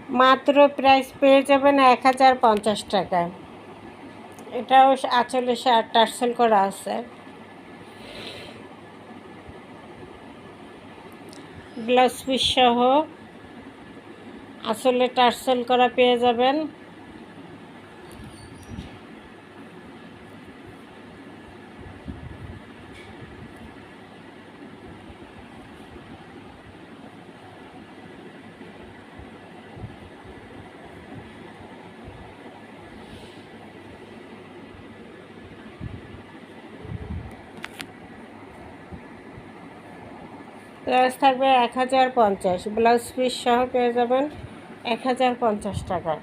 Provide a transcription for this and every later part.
মাত্র প্রাইস পেয়ে যাবেন 1050 টাকায়। এটাও আঁচলে টার্সেল করা আছে, ব্লাউজ পিস সহ আসলে টার্সেল করা পেয়ে যাবেন। প্রাইস থাকবে 1050, ব্লাউজ পিস সহ পেয়ে যাবেন 1050 টাকায়।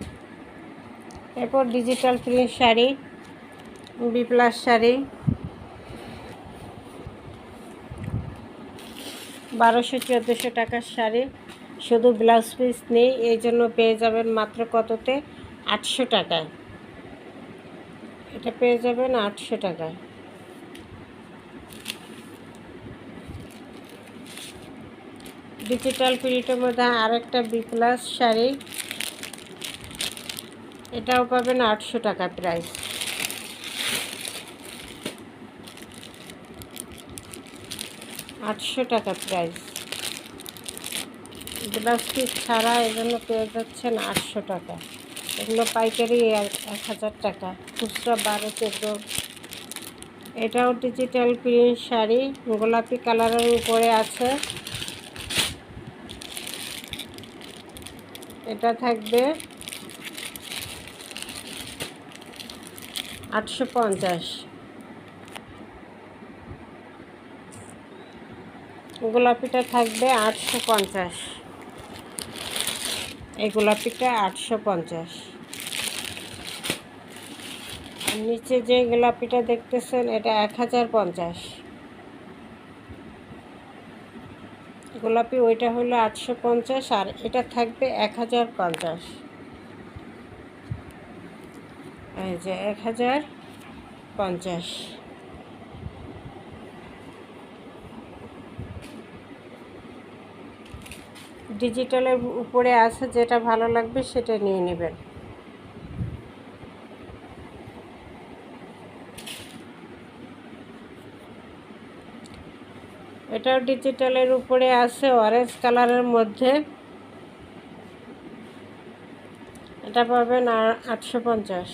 এরপর digital print sari, B plus sari 1200-1400 টাকার শাড়ি, শুধু ব্লাউজ পিস নেই, এই জন্য পেয়ে যাবেন মাত্র কততে? 800 টাকায়। এটা পেয়ে যাবেন 800 টাকায়। ডিজিটাল প্রিন্টের মধ্যে আরেকটা বি প্লাস শাড়ি, এটাও পাবেন 800 টাকা প্রাইস। প্রাইস, ব্লাউজ পিস ছাড়া, এজন্য পেয়ে যাচ্ছেন 800 টাকা। এগুলো পাইকারি 1000 টাকা, খুচরা 12-14। এটাও ডিজিটাল প্রিন্ট শাড়ি, গোলাপি কালারের উপরে আছে। এটা থাকবে 850। গোলাপিটা থাকবে 850। এই গোলাপিটা 850। আর নিচে যে গোলাপিটা দেখতেছেন এটা 1050। গোলাপি ওইটা হলো 850 আর এটা থাকবে 1050। এই যে 1050। ডিজিটালের উপরে আছে, যেটা ভালো লাগবে সেটা নিয়ে নেবেন। এটাও ডিজিটালের উপরে আছে, অরেঞ্জ কালারের মধ্যে। এটা পাবেন 850।